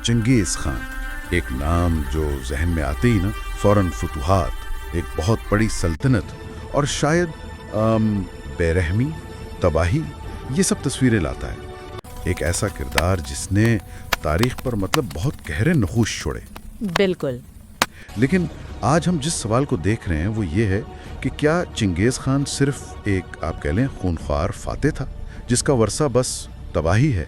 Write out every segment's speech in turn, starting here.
چنگیز خان، ایک نام جو ذہن میں آتے ہی نا فوراً فتوحات، ایک بہت بڑی سلطنت اور شاید بے رحمی، تباہی، یہ سب تصویریں لاتا ہے۔ ایک ایسا کردار جس نے تاریخ پر بہت گہرے نقوش چھوڑے۔ بالکل۔ لیکن آج ہم جس سوال کو دیکھ رہے ہیں وہ یہ ہے کہ کیا چنگیز خان صرف ایک آپ کہہ لیں خونخوار فاتح تھا جس کا ورثہ بس تباہی ہے،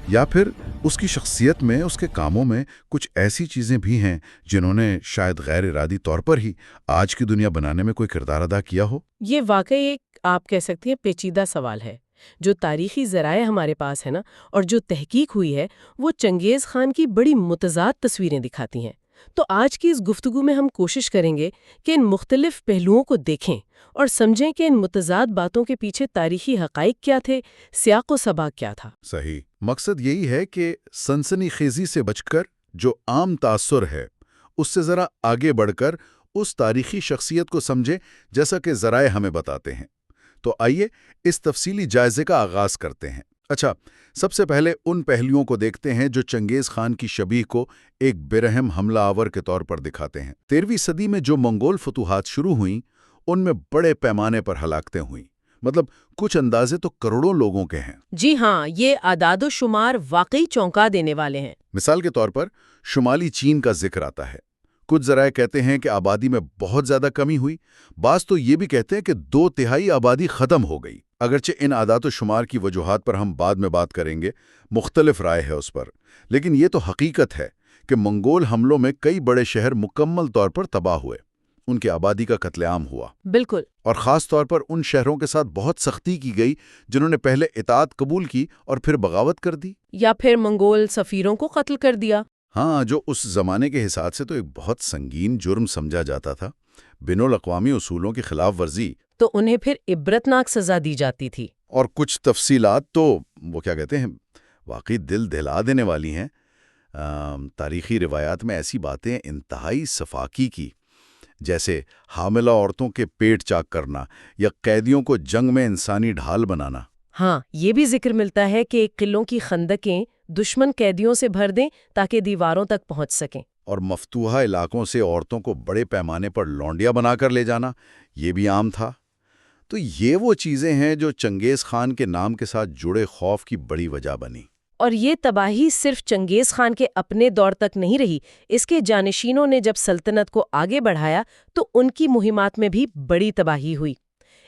یا پھر اس کی شخصیت میں، اس کے کاموں میں کچھ ایسی چیزیں بھی ہیں جنہوں نے شاید غیر ارادی طور پر ہی آج کی دنیا بنانے میں کوئی کردار ادا کیا ہو؟ یہ واقعی ایک آپ کہہ سکتے ہیں پیچیدہ سوال ہے۔ جو تاریخی ذرائع ہمارے پاس ہے نا، اور جو تحقیق ہوئی ہے، وہ چنگیز خان کی بڑی متضاد تصویریں دکھاتی ہیں۔ تو آج کی اس گفتگو میں ہم کوشش کریں گے کہ ان مختلف پہلوؤں کو دیکھیں اور سمجھیں کہ ان متضاد باتوں کے پیچھے تاریخی حقائق کیا تھے، سیاق و سباق کیا تھا۔ صحیح۔ مقصد یہی ہے کہ سنسنی خیزی سے بچ کر جو عام تاثر ہے اس سے ذرا آگے بڑھ کر اس تاریخی شخصیت کو سمجھیں جیسا کہ ذرائع ہمیں بتاتے ہیں۔ تو آئیے اس تفصیلی جائزے کا آغاز کرتے ہیں۔ اچھا، سب سے پہلے ان پہلوؤں کو دیکھتے ہیں جو چنگیز خان کی شبیہ کو ایک برہم حملہ آور کے طور پر دکھاتے ہیں۔ 13ویں صدی میں جو منگول فتوحات شروع ہوئیں ان میں بڑے پیمانے پر ہلاکتیں ہوئیں، کچھ اندازے تو کروڑوں لوگوں کے ہیں۔ جی ہاں، یہ اعداد و شمار واقعی چونکا دینے والے ہیں۔ مثال کے طور پر شمالی چین کا ذکر آتا ہے۔ کچھ ذرائع کہتے ہیں کہ آبادی میں بہت زیادہ کمی ہوئی، بعض تو یہ بھی کہتے ہیں کہ 2/3 آبادی ختم ہو گئی۔ اگرچہ ان اعداد و شمار کی وجوہات پر ہم بعد میں بات کریں گے، مختلف رائے ہے اس پر، لیکن یہ تو حقیقت ہے کہ منگول حملوں میں کئی بڑے شہر مکمل طور پر تباہ ہوئے، ان کی آبادی کا قتل عام ہوا۔ بالکل۔ اور خاص طور پر ان شہروں کے ساتھ بہت سختی کی گئی جنہوں نے پہلے اطاعت قبول کی اور پھر بغاوت کر دی، یا پھر منگول سفیروں کو قتل کر دیا۔ ہاں، جو اس زمانے کے حساب سے تو ایک بہت سنگین جرم سمجھا جاتا تھا، بین الاقوامی اصولوں کی خلاف ورزی، تو انہیں پھر عبرتناک سزا دی جاتی تھی۔ اور کچھ تفصیلات تو وہ کیا کہتے ہیں واقعی دل دہلا دینے والی ہیں۔ تاریخی روایات میں ایسی باتیں انتہائی سفاکی کی، جیسے حاملہ عورتوں کے پیٹ چاک کرنا یا قیدیوں کو جنگ میں انسانی ڈھال بنانا۔ ہاں، یہ بھی ذکر ملتا ہے کہ قلعوں کی خندقیں دشمن قیدیوں سے بھر دیں تاکہ دیواروں تک پہنچ سکیں۔ اور مفتوحہ علاقوں سے عورتوں کو بڑے پیمانے پر لونڈیاں بنا کر لے جانا، یہ بھی عام تھا۔ تو یہ وہ چیزیں ہیں جو چنگیز خان کے نام کے ساتھ جڑے خوف کی بڑی وجہ بنی۔ اور یہ تباہی صرف چنگیز خان کے اپنے دور تک نہیں رہی، اس کے جانشینوں نے جب سلطنت کو آگے بڑھایا تو ان کی مہمات میں بھی بڑی تباہی ہوئی۔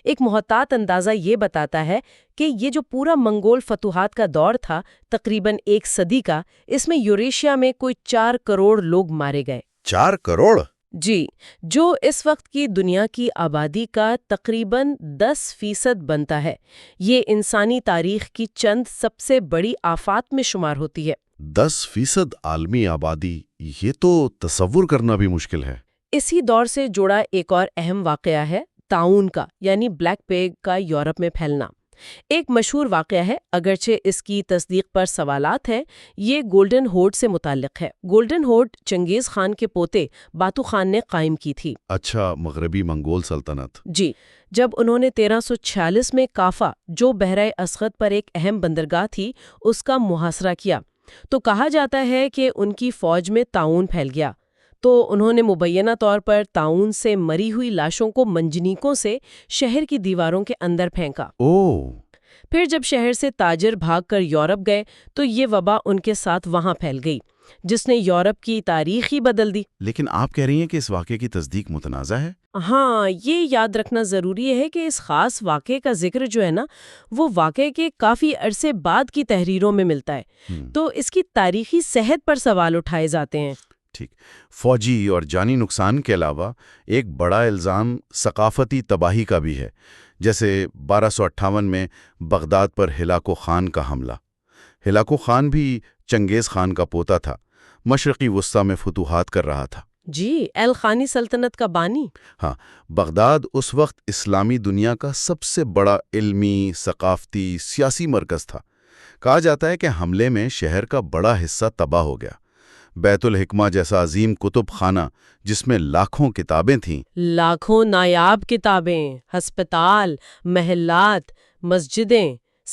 ایک محتاط اندازہ یہ بتاتا ہے کہ یہ جو پورا منگول فتوحات کا دور تھا، تقریباً 1 صدی کا، اس میں یوریشیا میں کوئی 4 کروڑ لوگ مارے گئے۔ 4 کروڑ؟ جی، جو اس وقت کی دنیا کی آبادی کا تقریباً 10% بنتا ہے۔ یہ انسانی تاریخ کی چند سب سے بڑی آفات میں شمار ہوتی ہے۔ 10% عالمی آبادی، یہ تو تصور کرنا بھی مشکل ہے۔ اسی دور سے جڑا ایک اور اہم واقعہ ہے طاعون کا، یعنی بلیک پیگ کا یورپ میں پھیلنا۔ ایک مشہور واقعہ ہے، اگرچہ اس کی تصدیق پر سوالات ہیں۔ یہ گولڈن ہورڈ سے متعلق ہے۔ گولڈن ہورڈ چنگیز خان کے پوتے باتو خان نے قائم کی تھی۔ اچھا، مغربی منگول سلطنت۔ جی، جب انہوں نے 1346 میں کافا، جو بحرہ اسود پر ایک اہم بندرگاہ تھی، اس کا محاصرہ کیا، تو کہا جاتا ہے کہ ان کی فوج میں طاعون پھیل گیا۔ تو انہوں نے مبینہ طور پر طاعون سے مری ہوئی لاشوں کو منجنیکوں سے شہر کی دیواروں کے اندر پھینکا۔ پھر جب شہر سے تاجر بھاگ کر یورپ گئے تو یہ وبا ان کے ساتھ وہاں پھیل گئی، جس نے یورپ کی تاریخ ہی بدل دی۔ لیکن آپ کہہ رہی ہیں کہ اس واقعے کی تصدیق متنازع ہے؟ ہاں، یہ یاد رکھنا ضروری ہے کہ اس خاص واقعے کا ذکر جو ہے نا، وہ واقعے کے کافی عرصے بعد کی تحریروں میں ملتا ہے، تو اس کی تاریخی صحت پر سوال اٹھائے جاتے ہیں۔ ٹھیک۔ فوجی اور جانی نقصان کے علاوہ ایک بڑا الزام ثقافتی تباہی کا بھی ہے، جیسے 1258 میں بغداد پر ہلاکو خان کا حملہ۔ ہلاکو خان بھی چنگیز خان کا پوتا تھا، مشرقی وسطی میں فتوحات کر رہا تھا۔ جی، الخانی سلطنت کا بانی۔ ہاں، بغداد اس وقت اسلامی دنیا کا سب سے بڑا علمی، ثقافتی، سیاسی مرکز تھا۔ کہا جاتا ہے کہ حملے میں شہر کا بڑا حصہ تباہ ہو گیا۔ بیت الحکمہ جیسا عظیم کتب خانہ جس میں لاکھوں کتابیں تھیں، لاکھوں نایاب کتابیں، ہسپتال، محلات، مسجدیں،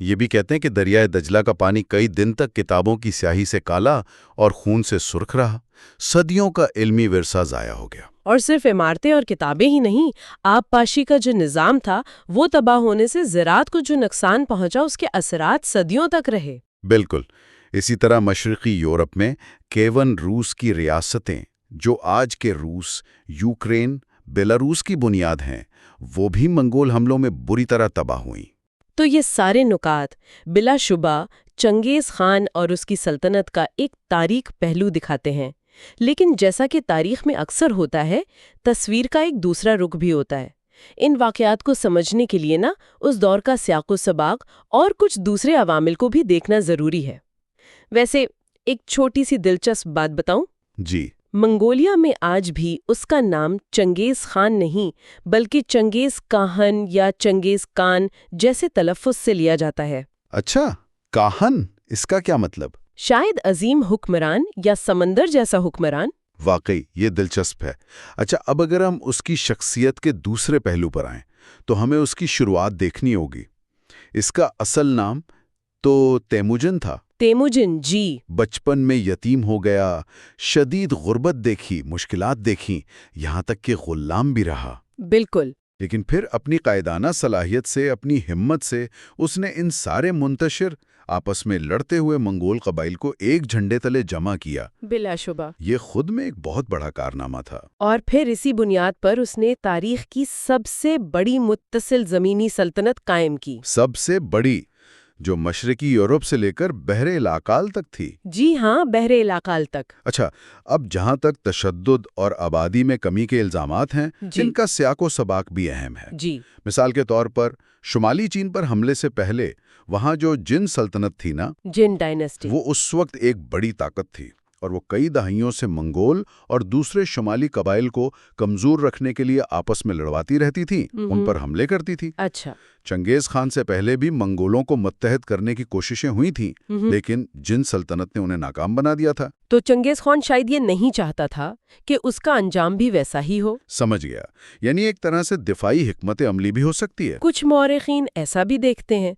یہ بھی کہتے ہیں کہ دریائے دجلہ کا پانی کئی دن تک کتابوں کی سیاہی سے کالا اور خون سے سرخ رہا۔ صدیوں کا علمی ورثہ ضائع ہو گیا۔ اور صرف عمارتیں اور کتابیں ہی نہیں، آب پاشی کا جو نظام تھا وہ تباہ ہونے سے زراعت کو جو نقصان پہنچا اس کے اثرات صدیوں تک رہے۔ بالکل۔ اسی طرح مشرقی یورپ میں کیون روس کی ریاستیں جو آج کے روس، یوکرین، بیلاروس کی بنیاد ہیں، وہ بھی منگول حملوں میں بری طرح تباہ ہوئیں۔ تو یہ سارے نکات بلا شبہ چنگیز خان اور اس کی سلطنت کا ایک تاریک پہلو دکھاتے ہیں، لیکن جیسا کہ تاریخ میں اکثر ہوتا ہے، تصویر کا ایک دوسرا رخ بھی ہوتا ہے۔ ان واقعات کو سمجھنے کے لیے اس دور کا سیاق و سباق اور کچھ دوسرے عوامل کو بھی دیکھنا ضروری ہے۔ ویسے ایک چھوٹی سی دلچسپ بات بتاؤں؟ جی۔ منگولیا میں آج بھی اس کا نام چنگیز خان نہیں بلکہ چنگیز کاہن یا چنگیز کان جیسے تلفظ سے لیا جاتا ہے۔ اچھا، کاہن، اس کا کیا مطلب؟ شاید عظیم حکمران یا سمندر جیسا حکمران۔ واقعی یہ دلچسپ ہے۔ اچھا، اب اگر ہم اس کی شخصیت کے دوسرے پہلو پر آئیں تو ہمیں اس کی شروعات دیکھنی ہوگی۔ اس کا اصل نام تو تیموجن تھا۔ تیموجن، جی۔ بچپن میں یتیم ہو گیا، شدید غربت دیکھی، مشکلات دیکھیں، یہاں تک کہ غلام بھی رہا۔ بالکل۔ لیکن پھر اپنی قائدانہ صلاحیت سے، اپنی ہمت سے، اس نے ان سارے منتشر، آپس میں لڑتے ہوئے منگول قبائل کو ایک جھنڈے تلے جمع کیا۔ بلا شبہ یہ خود میں ایک بہت بڑا کارنامہ تھا۔ اور پھر اسی بنیاد پر اس نے تاریخ کی سب سے بڑی متصل زمینی سلطنت قائم کی۔ سب سے بڑی، جو مشرقی یورپ سے لے کر بحر الاقال تک تھی۔ جی ہاں، بحر الاقال تک۔ اچھا، اب جہاں تک تشدد اور آبادی میں کمی کے الزامات ہیں، ان کا سیاق و سباق بھی اہم ہے۔ جی۔ مثال کے طور پر شمالی چین پر حملے سے پہلے وہاں جو جن سلطنت تھی جن ڈائنیسٹی، وہ اس وقت ایک بڑی طاقت تھی، اور وہ کئی دہائیوں سے منگول اور دوسرے شمالی قبائل کو کمزور رکھنے کے لیے آپس میں لڑواتی رہتی تھی، ان پر حملے کرتی تھی۔ اچھا۔ چنگیز خان سے پہلے بھی منگولوں کو متحد کرنے کی کوششیں ہوئی تھیں، لیکن جن سلطنت نے انہیں ناکام بنا دیا تھا۔ تو چنگیز خان شاید یہ نہیں چاہتا تھا کہ اس کا انجام بھی ویسا ہی ہو۔ سمجھ گیا، یعنی ایک طرح سے دفاعی حکمت عملی بھی ہو سکتی ہے۔ کچھ مورخین ایسا بھی دیکھتے ہیں۔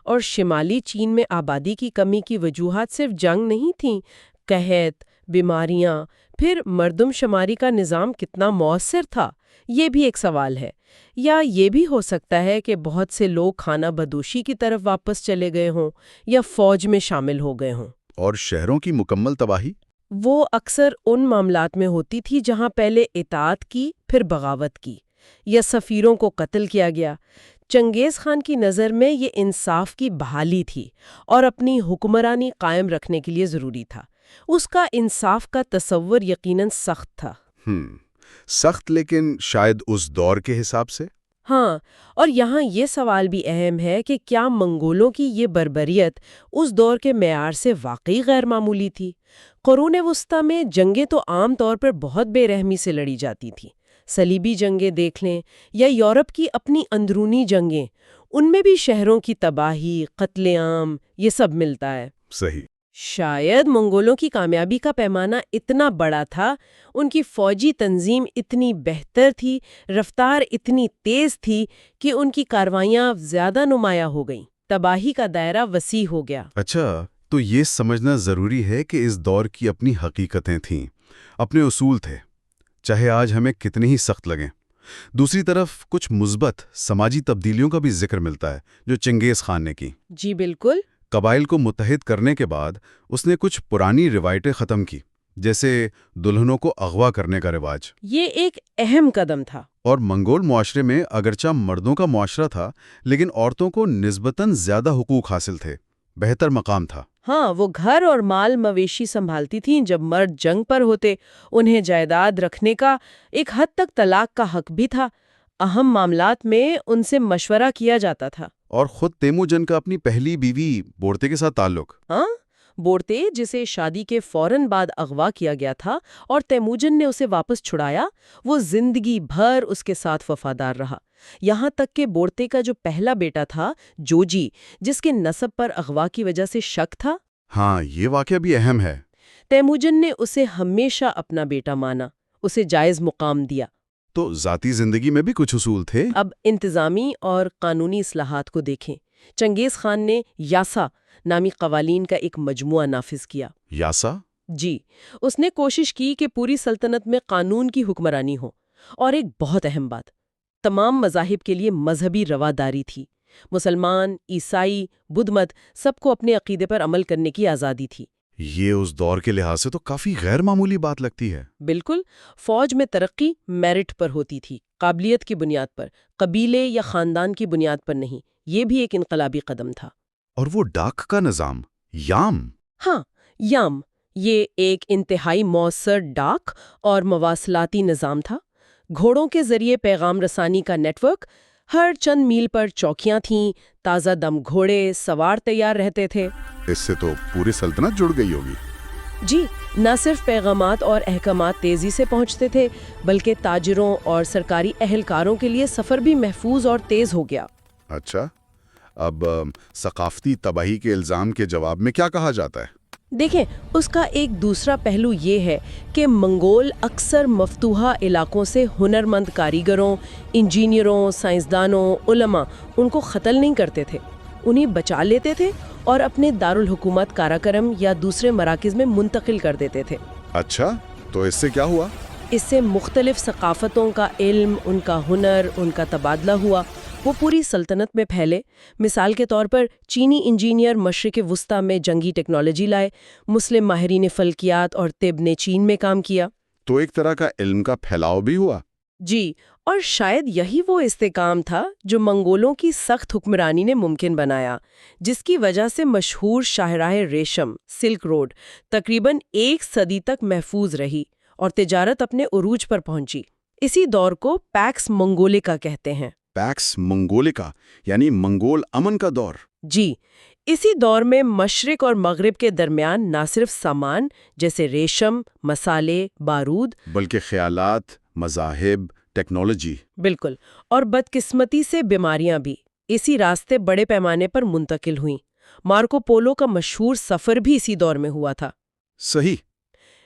اور شمالی چین میں آبادی کی کمی کی وجوہات صرف جنگ نہیں تھیں، قحط، بیماریاں، پھر مردم شماری کا نظام کتنا مؤثر تھا، یہ بھی ایک سوال ہے۔ یا یہ بھی ہو سکتا ہے کہ بہت سے لوگ خانہ بدوشی کی طرف واپس چلے گئے ہوں یا فوج میں شامل ہو گئے ہوں۔ اور شہروں کی مکمل تباہی؟ وہ اکثر ان معاملات میں ہوتی تھی جہاں پہلے اطاعت کی، پھر بغاوت کی، یا سفیروں کو قتل کیا گیا۔ چنگیز خان کی نظر میں یہ انصاف کی بحالی تھی اور اپنی حکمرانی قائم رکھنے کے لیے ضروری تھا۔ اس کا انصاف کا تصور یقیناً سخت تھا۔ سخت، لیکن شاید اس دور کے حساب سے۔ ہاں، اور یہاں یہ سوال بھی اہم ہے کہ کیا منگولوں کی یہ بربریت اس دور کے معیار سے واقعی غیر معمولی تھی؟ قرون وسطیٰ میں جنگیں تو عام طور پر بہت بے رحمی سے لڑی جاتی تھیں۔ صلیبی جنگیں دیکھ لیں یا یورپ کی اپنی اندرونی جنگیں، ان میں بھی شہروں کی تباہی، قتل عام، یہ سب ملتا ہے۔ صحیح۔ شاید منگولوں کی کامیابی کا پیمانہ اتنا بڑا تھا، ان کی فوجی تنظیم اتنی بہتر تھی، رفتار اتنی تیز تھی کہ ان کی کاروائیاں زیادہ نمایاں ہو گئیں، تباہی کا دائرہ وسیع ہو گیا۔ اچھا، تو یہ سمجھنا ضروری ہے کہ اس دور کی اپنی حقیقتیں تھیں، اپنے اصول تھے، چاہے آج ہمیں کتنے ہی سخت لگیں۔ دوسری طرف کچھ مثبت سماجی تبدیلیوں کا بھی ذکر ملتا ہے جو چنگیز خان نے کی۔ جی بالکل۔ قبائل کو متحد کرنے کے بعد اس نے کچھ پرانی روایتیں ختم کی، جیسے دلہنوں کو اغوا کرنے کا رواج۔ یہ ایک اہم قدم تھا۔ اور منگول معاشرے میں اگرچہ مردوں کا معاشرہ تھا، لیکن عورتوں کو نسبتاً زیادہ حقوق حاصل تھے، بہتر مقام تھا۔ ہاں، وہ گھر اور مال مویشی سنبھالتی تھیں، جب مرد جنگ پر ہوتے انہیں جائیداد رکھنے کا، ایک حد تک طلاق کا حق بھی تھا۔ اہم معاملات میں ان سے مشورہ کیا جاتا تھا۔ اور خود تیموجن کا اپنی پہلی بیوی بورتے کے ساتھ تعلق۔ ہاں، بورتے جسے شادی کے فوراً بعد اغوا کیا گیا تھا اور تیموجن نے اسے واپس چھڑایا، وہ زندگی بھر اس کے ساتھ وفادار رہا، یہاں تک کہ بورتے کا جو پہلا بیٹا تھا جوجی، جس کے نسب پر اغوا کی وجہ سے شک تھا، ہاں، یہ واقعہ بھی اہم ہے۔ تیموجن نے اسے ہمیشہ اپنا بیٹا مانا، اسے جائز مقام دیا۔ تو ذاتی زندگی میں بھی کچھ اصول تھے۔ اب انتظامی اور قانونی اصلاحات کو دیکھیں۔ چنگیز خان نے یاسا نامی قوانین کا ایک مجموعہ نافذ کیا۔ یاسا؟ جی، اس نے کوشش کی کہ پوری سلطنت میں قانون کی حکمرانی ہو، اور ایک بہت اہم بات، تمام مذاہب کے لیے مذہبی رواداری تھی۔ مسلمان، عیسائی، بدھ مت سب کو اپنے عقیدے پر عمل کرنے کی آزادی تھی۔ یہ اس دور کے لحاظ سے تو کافی غیر معمولی بات لگتی ہے۔ بالکل، فوج میں ترقی میرٹ پر ہوتی تھی، قابلیت کی بنیاد پر، قبیلے یا خاندان کی بنیاد پر نہیں۔ یہ بھی ایک انقلابی قدم تھا۔ اور وہ ڈاک کا نظام، یام؟ ہاں، یام، یہ ایک انتہائی مؤثر ڈاک اور مواصلاتی نظام تھا۔ گھوڑوں کے ذریعے پیغام رسانی کا نیٹ ورک، ہر چند میل پر چوکیاں تھیں، تازہ دم گھوڑے، سوار تیار رہتے تھے۔ اس سے تو پوری سلطنت جڑ گئی ہوگی۔ جی، نہ صرف پیغامات اور احکامات تیزی سے پہنچتے تھے، بلکہ تاجروں اور سرکاری اہلکاروں کے لیے سفر بھی محفوظ اور تیز ہو گیا۔ اچھا، اب ثقافتی تباہی کے الزام کے جواب میں کیا کہا جاتا ہے؟ دیکھیں، اس کا ایک دوسرا پہلو یہ ہے کہ منگول اکثر مفتوحہ علاقوں سے ہنرمند کاریگروں، انجینئروں، سائنسدانوں، علماء ان کو قتل نہیں کرتے تھے، انہیں بچا لیتے تھے اور اپنے دارالحکومت کاراکرم یا دوسرے مراکز میں منتقل کر دیتے تھے۔ اچھا، تو اس سے کیا ہوا؟ اس سے مختلف ثقافتوں کا علم، ان کا ہنر، ان کا تبادلہ ہوا۔ وہ پوری سلطنت میں پھیلے۔ مثال کے طور پر چینی انجینئر مشرق وسطیٰ میں جنگی ٹیکنالوجی لائے، مسلم ماہرین فلکیات اور طب نے چین میں کام کیا۔ تو ایک طرح کا علم کا پھیلاؤ بھی ہوا۔ جی، اور شاید یہی وہ استحکام تھا جو منگولوں کی سخت حکمرانی نے ممکن بنایا، جس کی وجہ سے مشہور شاہراہ ریشم سلک روڈ تقریباً 1 صدی تک محفوظ رہی اور تجارت اپنے عروج پر پہنچی۔ اسی دور کو پیکس منگولکا کہتے ہیں۔ پیکس منگولکا یعنی منگول امن کا دور۔ جی، اسی دور میں مشرق اور مغرب کے درمیان نہ صرف سامان جیسے ریشم، مسالے، بارود، بلکہ خیالات، مذاہب، ٹیکنالوجی۔ بالکل، اور بدقسمتی سے بیماریاں بھی اسی راستے بڑے پیمانے پر منتقل ہوئیں۔ مارکو پولو کا مشہور سفر بھی اسی دور میں ہوا تھا۔ صحیح۔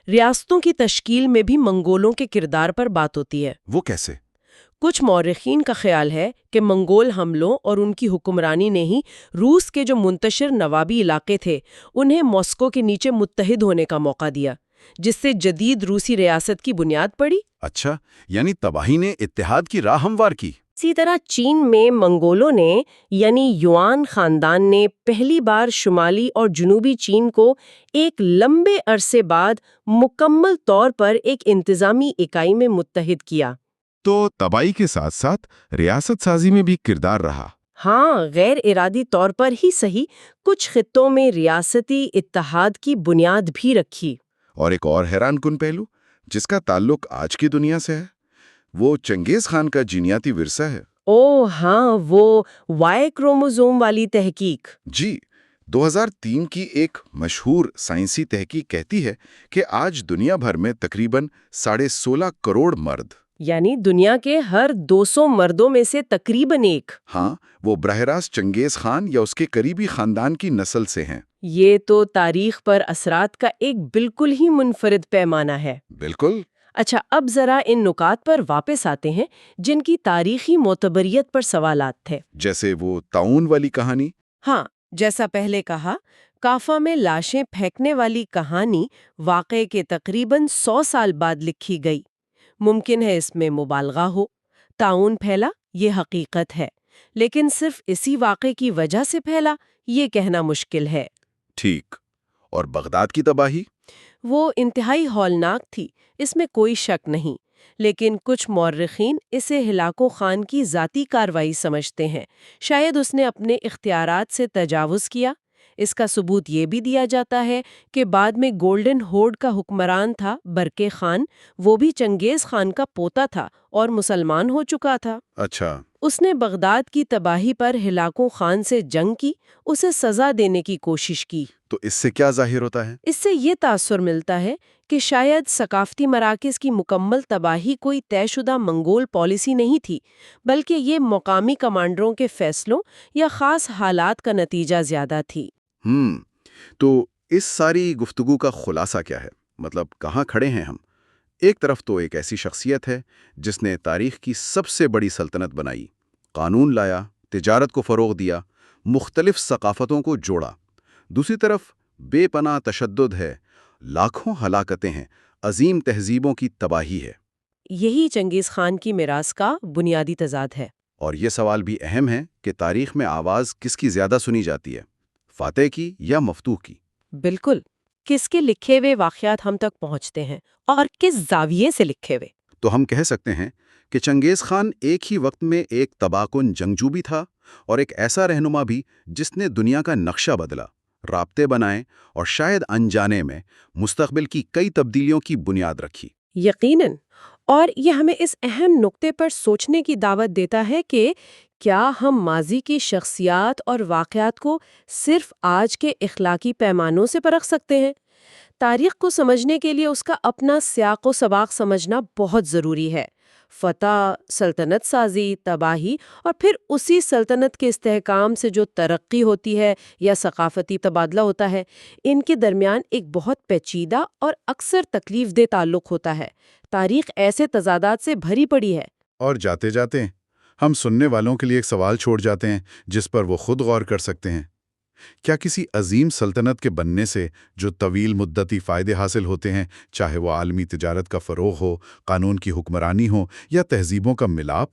ریاستوں کی تشکیل میں بھی منگولوں کے کردار پر بات ہوتی ہے۔ وہ کیسے؟ کچھ مورخین کا خیال ہے کہ منگول حملوں اور ان کی حکمرانی نے ہی روس کے جو منتشر نوابی علاقے تھے انہیں ماسکو کے نیچے متحد ہونے کا موقع دیا، جس سے جدید روسی ریاست کی بنیاد پڑی۔ اچھا، یعنی تباہی نے اتحاد کی راہ ہموار کی۔ اسی طرح چین میں منگولوں نے یعنی یوان خاندان نے پہلی بار شمالی اور جنوبی چین کو ایک لمبے عرصے بعد مکمل طور پر ایک انتظامی اکائی میں متحد کیا۔ تو تباہی کے ساتھ ساتھ ریاست سازی میں بھی کردار رہا۔ ہاں، غیر ارادی طور پر ہی صحیح، کچھ خطوں میں ریاستی اتحاد کی بنیاد بھی رکھی۔ اور ایک اور حیران کن پہلو جس کا تعلق آج کی دنیا سے ہے، وہ چنگیز خان کا جینیاتی ورثہ ہے۔ او ہاں، وہ وائی کروموزوم والی تحقیق۔ جی، 2003 کی ایک مشہور سائنسی تحقیق کہتی ہے کہ آج دنیا بھر میں تقریباً 16.5 کروڑ مرد، یعنی دنیا کے ہر 200 مردوں میں سے تقریباً ایک، ہاں، وہ براہ راست چنگیز خان یا اس کے قریبی خاندان کی نسل سے ہیں۔ یہ تو تاریخ پر اثرات کا ایک بالکل ہی منفرد پیمانہ ہے۔ بالکل۔ اچھا، اب ذرا ان نکات پر واپس آتے ہیں جن کی تاریخی معتبریت پر سوالات تھے۔ جیسے وہ طاعون والی کہانی۔ ہاں، جیسا پہلے کہا، کافا میں لاشیں پھینکنے والی کہانی واقعے کے تقریباً 100 سال بعد لکھی گئی۔ ممکن ہے اس میں مبالغہ ہو، طاعون پھیلا یہ حقیقت ہے، لیکن صرف اسی واقعے کی وجہ سے پھیلا یہ کہنا مشکل ہے۔ ٹھیک۔ اور بغداد کی تباہی؟ وہ انتہائی ہولناک تھی، اس میں کوئی شک نہیں، لیکن کچھ مورخین اسے ہلاکو خان کی ذاتی کارروائی سمجھتے ہیں۔ شاید اس نے اپنے اختیارات سے تجاوز کیا۔ اس کا ثبوت یہ بھی دیا جاتا ہے کہ بعد میں گولڈن ہورڈ کا حکمران تھا برقے خان، وہ بھی چنگیز خان کا پوتا تھا اور مسلمان ہو چکا تھا۔ اچھا۔ اس نے بغداد کی تباہی پر ہلاکو خان سے جنگ کی، اسے سزا دینے کی کوشش کی۔ تو اس سے کیا ظاہر ہوتا ہے؟ اس سے یہ تاثر ملتا ہے کہ شاید ثقافتی مراکز کی مکمل تباہی کوئی طے شدہ منگول پالیسی نہیں تھی، بلکہ یہ مقامی کمانڈروں کے فیصلوں یا خاص حالات کا نتیجہ زیادہ تھی۔ تو اس ساری گفتگو کا خلاصہ کیا ہے؟ مطلب کہاں کھڑے ہیں ہم؟ ایک طرف تو ایک ایسی شخصیت ہے جس نے تاریخ کی سب سے بڑی سلطنت بنائی، قانون لایا، تجارت کو فروغ دیا، مختلف ثقافتوں کو جوڑا۔ دوسری طرف بے پناہ تشدد ہے، لاکھوں ہلاکتیں ہیں، عظیم تہذیبوں کی تباہی ہے۔ یہی چنگیز خان کی میراث کا بنیادی تضاد ہے۔ اور یہ سوال بھی اہم ہے کہ تاریخ میں آواز کس کی زیادہ سنی جاتی ہے، فاتح کی یا مفتوح کی؟ بالکل، کس کے لکھے ہوئے واقعات ہم تک پہنچتے ہیں اور کس زاویے سے لکھے ہوئے؟ تو ہم کہہ سکتے ہیں کہ چنگیز خان ایک ہی وقت میں ایک تباہ کن جنگجو بھی تھا اور ایک ایسا رہنما بھی جس نے دنیا کا نقشہ بدلا، رابطے بنائے اور شاید انجانے میں مستقبل کی کئی تبدیلیوں کی بنیاد رکھی۔ یقیناً، اور یہ ہمیں اس اہم نقطے پر سوچنے کی دعوت دیتا ہے کہ کیا ہم ماضی کی شخصیات اور واقعات کو صرف آج کے اخلاقی پیمانوں سے پرکھ سکتے ہیں؟ تاریخ کو سمجھنے کے لیے اس کا اپنا سیاق و سباق سمجھنا بہت ضروری ہے۔ فتح، سلطنت سازی، تباہی اور پھر اسی سلطنت کے استحکام سے جو ترقی ہوتی ہے یا ثقافتی تبادلہ ہوتا ہے، ان کے درمیان ایک بہت پیچیدہ اور اکثر تکلیف دہ تعلق ہوتا ہے۔ تاریخ ایسے تضادات سے بھری پڑی ہے۔ اور جاتے جاتے ہم سننے والوں کے لیے ایک سوال چھوڑ جاتے ہیں جس پر وہ خود غور کر سکتے ہیں۔ کیا کسی عظیم سلطنت کے بننے سے جو طویل مدتی فائدے حاصل ہوتے ہیں، چاہے وہ عالمی تجارت کا فروغ ہو، قانون کی حکمرانی ہو یا تہذیبوں کا ملاپ،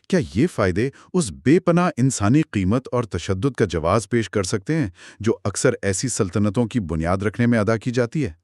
کیا یہ فائدے اس بے پناہ انسانی قیمت اور تشدد کا جواز پیش کر سکتے ہیں جو اکثر ایسی سلطنتوں کی بنیاد رکھنے میں ادا کی جاتی ہے؟